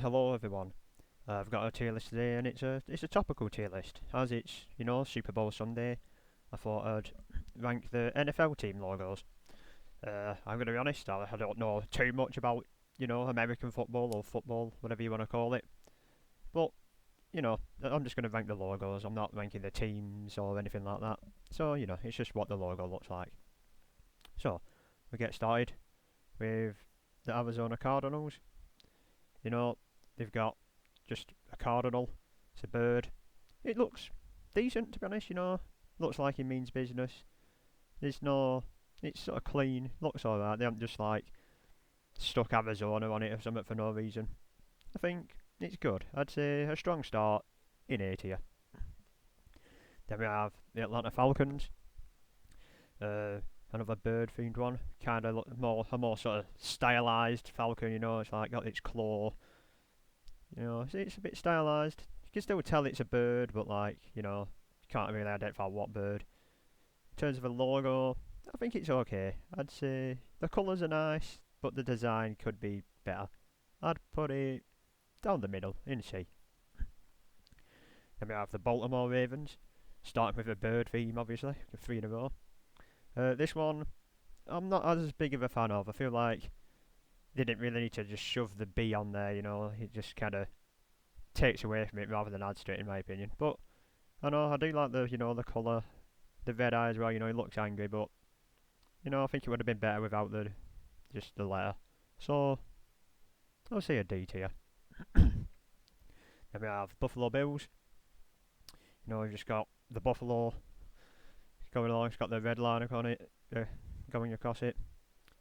Hello everyone. I've got a tier list today, and it's a topical tier list. As it's Super Bowl Sunday, I thought I'd rank the NFL team logos. I'm gonna be honest, I don't know too much about American football or football, whatever you want to call it. But I'm just gonna rank the logos. I'm not ranking the teams or anything like that. So it's just what the logo looks like. So we get started with the Arizona Cardinals. You know, they've got just a cardinal. It's a bird. It looks decent, to be honest. Looks like it means business. There's no. It's sort of clean. Looks alright. They haven't just like stuck Arizona on it or something for no reason. I think it's good. I'd say a strong start in A tier. Then we have the Atlanta Falcons. Another bird themed one. Kind of a more sort of stylized falcon. It's like got its claw. It's a bit stylized. You can still tell it's a bird, but you can't really identify what bird. In terms of a logo, I think it's okay. I'd say the colours are nice, but the design could be better. I'd put it down the middle in C. Then we have the Baltimore Ravens, starting with a bird theme, obviously, 3 in a row. This one, I'm not as big of a fan of. I feel like they didn't really need to just shove the B on there, it just kind of takes away from it rather than adds to it, in my opinion. But I know I do like the colour, the red eye as well. He looks angry, but I think it would have been better without just the letter. So I'll say a D tier. Then we have Buffalo Bills. We've just got the Buffalo going along. It's got the red line on it, going across it.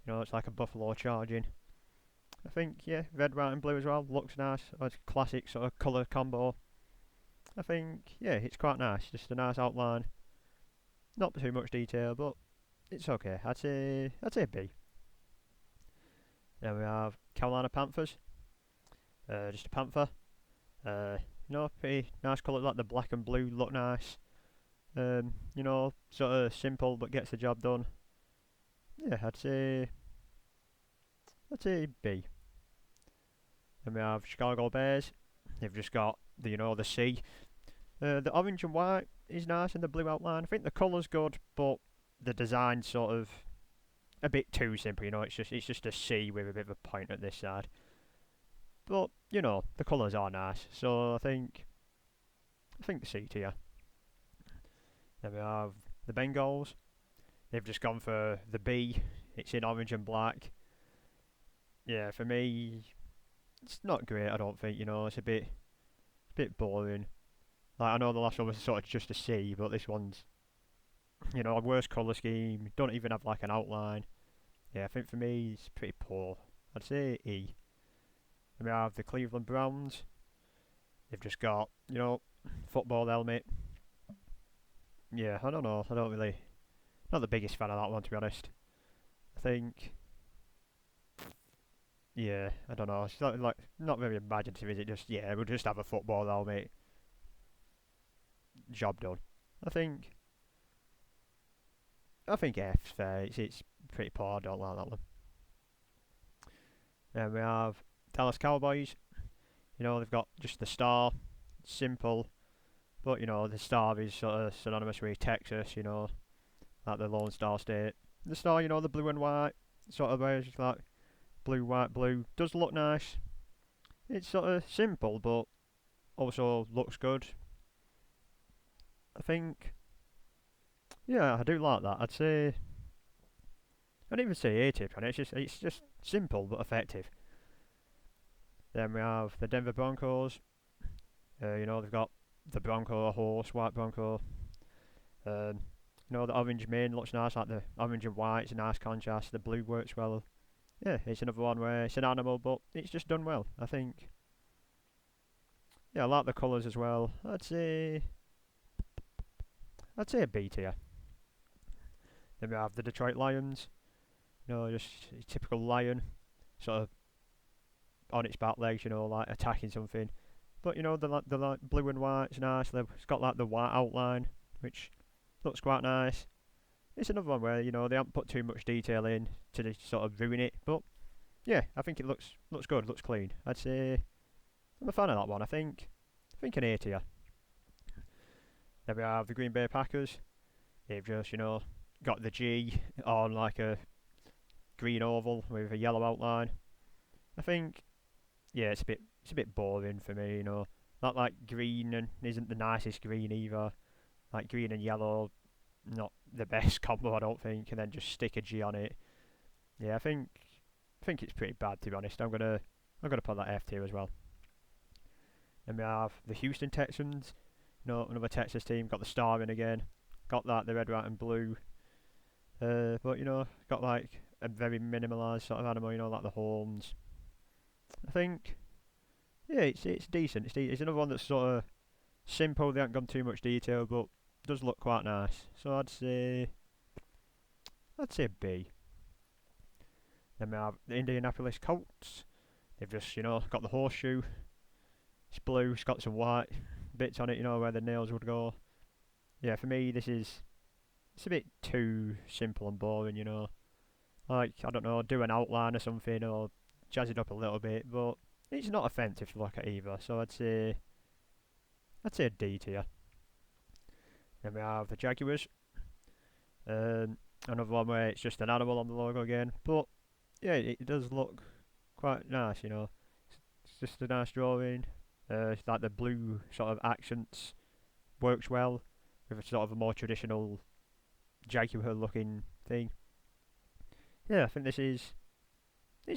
It's like a buffalo charging. I think, yeah, red, white and blue as well. Looks nice. It's a classic sort of colour combo. I think, yeah, it's quite nice. Just a nice outline. Not too much detail, but it's okay. I'd say B. Then we have Carolina Panthers. Just a panther. Pretty nice colour. Like the black and blue look nice. Sort of simple but gets the job done. Yeah, I'd say B. Then we have Chicago Bears. They've just got the C. The orange and white is nice and the blue outline. I think the colour's good, but the design's sort of a bit too simple. It's just a C with a bit of a point at this side. But the colours are nice, so I think C tier. Then we have the Bengals. They've just gone for the B. It's in orange and black. Yeah, for me, it's not great. I don't think. It's a bit boring. Like, I know the last one was sort of just a C, but this one's a worse colour scheme. Don't even have like an outline. Yeah, I think for me it's pretty poor. I'd say E. Then we have the Cleveland Browns. They've just got football helmet. Yeah, I don't know. I don't really. Not the biggest fan of that one, to be honest. I think. Yeah, I don't know. It's not very imaginative, is it? Just we'll just have a football helmet. Job done. I think. F's fair. It's pretty poor. I don't like that one. Then we have Dallas Cowboys. They've got just the star. Simple. But the star is sort of synonymous with Texas. Like the Lone Star State. The star, the blue and white sort of wears like blue, white, blue. Does look nice. It's sort of simple, but also looks good. I think, yeah, I do like that. I'd even say A tip, and it's just simple but effective. Then we have the Denver Broncos. They've got the Bronco, a horse, white Bronco. The orange mane looks nice, like the orange and white. It's a nice contrast. The blue works well. Yeah, it's another one where it's an animal, but it's just done well. I think. Yeah, I like the colours as well. I'd say a B tier. Then we have the Detroit Lions. Just a typical lion, sort of on its back legs, like attacking something. But the blue and white's nice. It's got like the white outline, which looks quite nice. It's another one where they haven't put too much detail in to sort of ruin it. But yeah, I think it looks good, looks clean. I'd say I'm a fan of that one. I think an A tier. Then we have the Green Bay Packers. They've just, got the G on like a green oval with a yellow outline. I think, yeah, it's a bit boring for me. Not like green and isn't the nicest green either. Like green and yellow, not the best combo, I don't think. And then just stick a G on it. Yeah, I think it's pretty bad, to be honest. I'm gonna put that F tier as well. Then we have the Houston Texans. Another Texas team, got the star in again. Got that, the red, white and blue. But, got like a very minimalised sort of animal, like the horns. I think, yeah, it's decent. It's another one that's sort of simple, they haven't gone too much detail, but does look quite nice. So I'd say B. Then we have the Indianapolis Colts. They've just, got the horseshoe. It's blue, it's got some white bits on it, where the nails would go. Yeah, for me, it's a bit too simple and boring, Like, I don't know, do an outline or something, or jazz it up a little bit, but it's not offensive to look at either, so I'd say a D tier. Then we have the Jaguars. Another one where it's just an animal on the logo again, but yeah, it does look quite nice, It's just a nice drawing. It's like the blue sort of accents works well with a sort of a more traditional Jaguar looking thing. Yeah, I think it's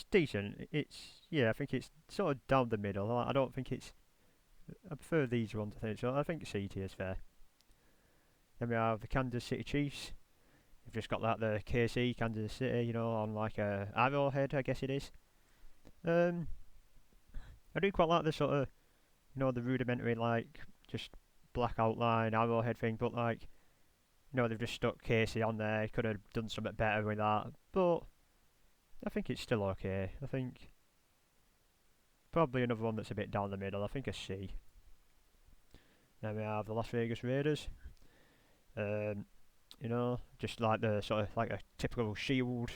decent. I think it's sort of down the middle. I don't think I prefer these ones, I think, so I think C tier is fair. Then we have the Kansas City Chiefs. They've just got the KC, Kansas City, on like a arrowhead, I guess it is. I do quite like the sort of, the rudimentary, like, just black outline, arrowhead thing, but like, they've just stuck Casey on there. Could have done something better with that, but I think it's still okay. I think probably another one that's a bit down the middle. I think a C. Then we have the Las Vegas Raiders. Just like the sort of like a typical shield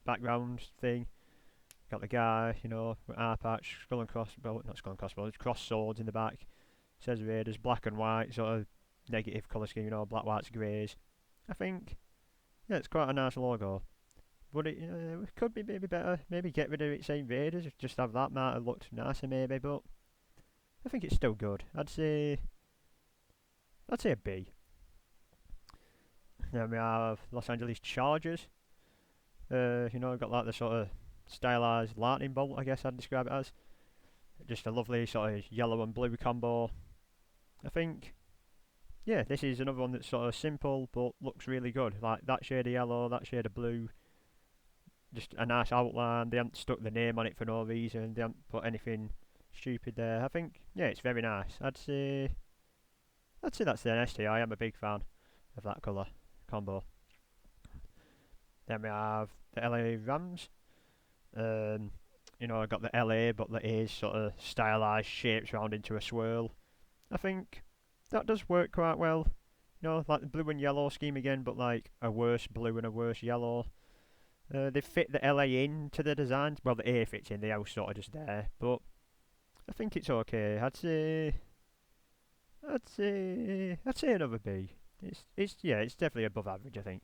background thing. Got the guy, with eye patch, skull and crossbow, not skull and crossbow, it's cross swords in the back. Says Raiders, black and white, sort of negative colour scheme, black, whites, greys. I think, yeah, it's quite a nice logo. But it could be maybe better. Maybe get rid of it saying Raiders, just have that, might have looked nicer maybe, but I think it's still good. I'd say a B. Then we have Los Angeles Chargers. Got like the sort of stylised lightning bolt, I guess I'd describe it as. Just a lovely sort of yellow and blue combo. I think, yeah, this is another one that's sort of simple but looks really good. Like that shade of yellow, that shade of blue. Just a nice outline. They haven't stuck the name on it for no reason. They haven't put anything stupid there. I think, yeah, it's very nice. I'd say that's the S tier. I am a big fan of that colour combo. Then we have the LA Rams. I got the LA, but the A's sort of stylised shapes round into a swirl. I think that does work quite well. Like the blue and yellow scheme again, but like a worse blue and a worse yellow. They fit the LA into the designs. Well, the A fits in, the L's sort of just there, but I think it's okay. I'd say another B. It's definitely above average, I think.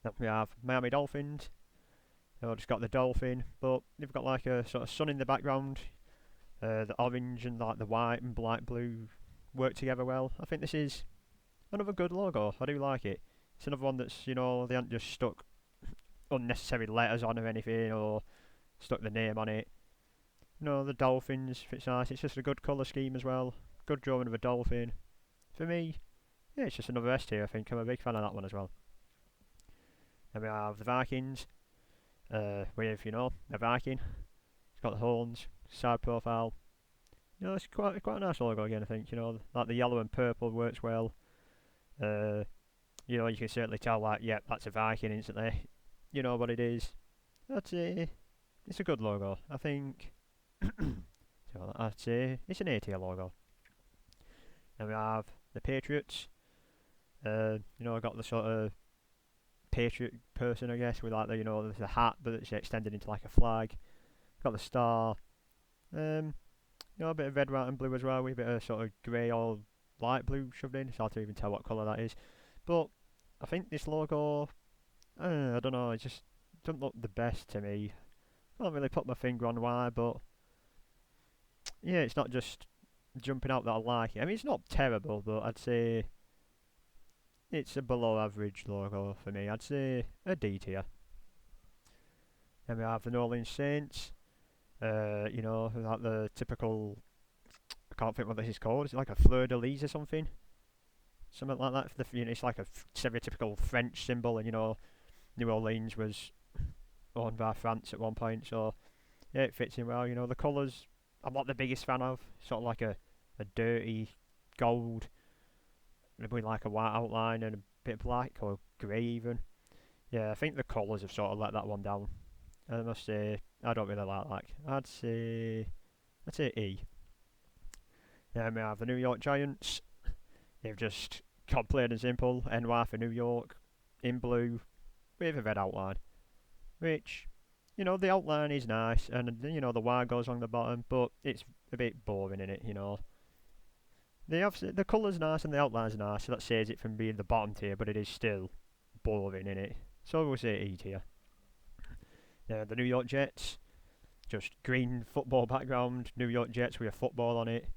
Then we have Miami Dolphins. They've just got the dolphin, but they've got like a sort of sun in the background. The orange and like the white and light blue work together well. I think this is another good logo. I do like it. It's another one that's, they haven't just stuck unnecessary letters on or anything, or stuck the name on it. The dolphins fits nice. It's just a good colour scheme as well. Good drawing of a dolphin. For me, yeah, it's just another S tier, I think. I'm a big fan of that one as well. Then we have the Vikings. With, a Viking. It's got the horns, side profile. It's quite a nice logo again, I think. Like the yellow and purple works well. You can certainly tell, like, yep, that's a Viking instantly. You know what it is. It's a good logo. I think, so I'd say it's an A tier logo. Then we have the Patriots. I got the sort of Patriot person, I guess, with like the hat, but it's extended into like a flag. Got the star. a bit of red, white, and blue as well, with a bit of sort of grey or light blue shoved in. It's hard to even tell what colour that is. But I think this logo, I don't know, it just doesn't look the best to me. I can't really put my finger on why, but yeah, it's not just jumping out that I like it. I mean, it's not terrible, but I'd say it's a below average logo for me. I'd say a D tier. Then we have the New Orleans Saints. Like the typical, I can't think what this is called. Is it like a fleur de lis or something? Something like that. It's like a stereotypical French symbol, and New Orleans was owned by France at one point, so yeah, it fits in well. The colours, I'm not the biggest fan of. Sort of like a dirty gold with like a white outline and a bit black or grey even. Yeah, I think the colours have sort of let that one down. I must say, I don't really like that. I'd say E. Then we have the New York Giants. They've just got plain and simple NY for New York in blue with a red outline. Which, the outline is nice, and the Y goes along the bottom, but it's a bit boring in it. The colour's nice and the outline's nice, so that saves it from being the bottom tier, but it is still boring in it. So we'll say E tier. The New York Jets, just green football background, New York Jets with a football on it.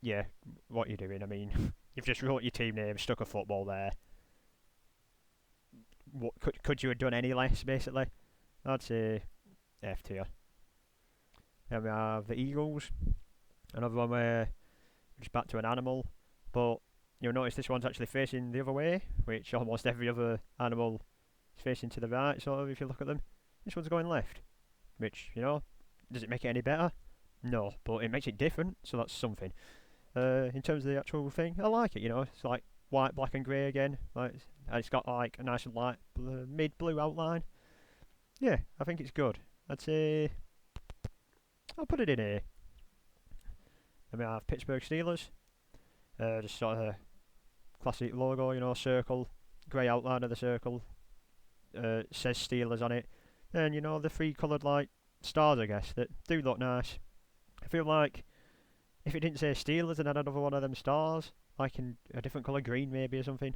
Yeah, what are you doing? I mean, you've just wrote your team name, stuck a football there. What could you have done any less, basically? I'd say F tier. Then we have the Eagles, another one where just back to an animal, but you'll notice this one's actually facing the other way, which almost every other animal is facing to the right, sort of, if you look at them. This one's going left, which, does it make it any better? No, but it makes it different, so that's something. In terms of the actual thing, I like it, it's like white, black and grey again, and it's got like a nice light mid-blue outline. Yeah, I think it's good. I'd say I'll put it in A. Then we have Pittsburgh Steelers, just sort of a classic logo, circle, grey outline of the circle, says Steelers on it. Then, the three coloured like stars, I guess, that do look nice. I feel like if it didn't say Steelers and had another one of them stars, like in a different colour, green maybe or something,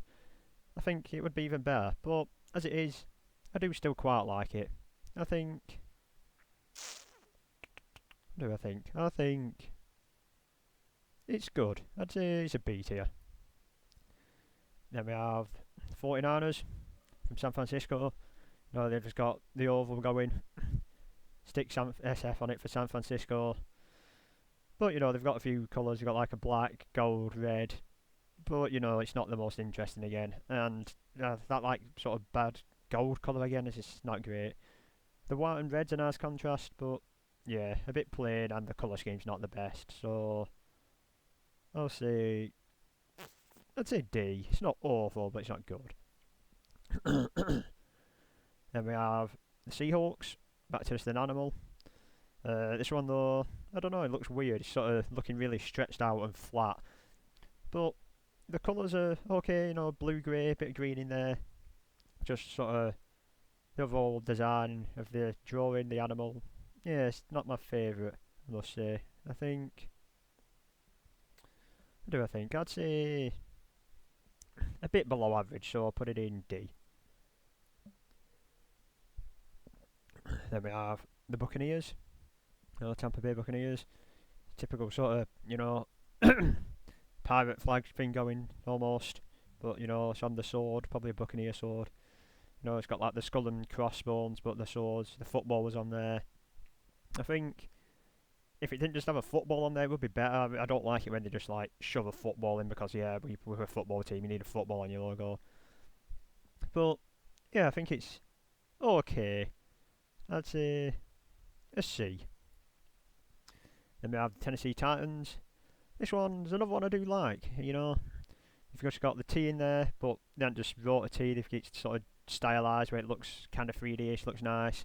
I think it would be even better. But as it is, I do still quite like it. I think it's good. I'd say it's a B tier. Then we have 49ers from San Francisco. They've just got the oval going. Stick SF on it for San Francisco. But, they've got a few colours. They've got like a black, gold, red. But, it's not the most interesting again. And that like sort of bad gold colour again is just not great. The white and red's a nice contrast, but yeah, a bit plain, and the colour scheme's not the best. So I'd say D. It's not awful, but it's not good. Then we have the Seahawks, back to just an animal. This one though, I don't know, it looks weird. It's sort of looking really stretched out and flat. But the colours are okay, blue, grey, bit of green in there. Just sort of the overall design of the drawing, the animal. Yeah, it's not my favourite, I must say. I'd say a bit below average, so I'll put it in D. Then we have the Buccaneers, the Tampa Bay Buccaneers. Typical sort of, pirate flag thing going almost, but it's on the sword, probably a Buccaneer sword. It's got like the skull and crossbones, but the swords, the football was on there. I think if it didn't just have a football on there, it would be better. I don't like it when they just like shove a football in because we're a football team, you need a football on your logo. But yeah, I think it's okay. I'd say a C. Then we have the Tennessee Titans. This one's another one I do like. You've just got the T in there, but they haven't just wrote a T. They've got sort of stylised where it looks kind of 3D-ish, looks nice.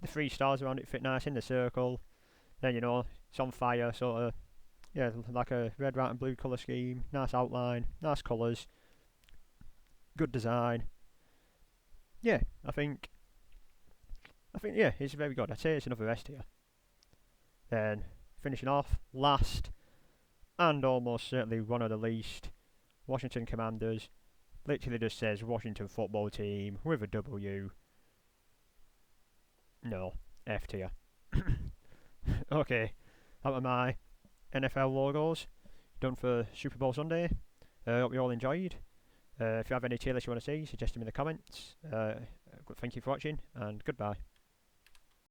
The 3 stars around it fit nice in the circle. Then it's on fire, sort of. Yeah, like a red, white, and blue colour scheme. Nice outline, nice colours, good design. Yeah, I think yeah, it's very good. I'd say it's another S tier. Then finishing off last, and almost certainly one of the least, Washington Commanders. Literally just says Washington Football Team with a W. No, F tier. Okay, that were my NFL logos done for Super Bowl Sunday. Hope you all enjoyed. If you have any tier lists you want to see, suggest them in the comments. Thank you for watching, and goodbye.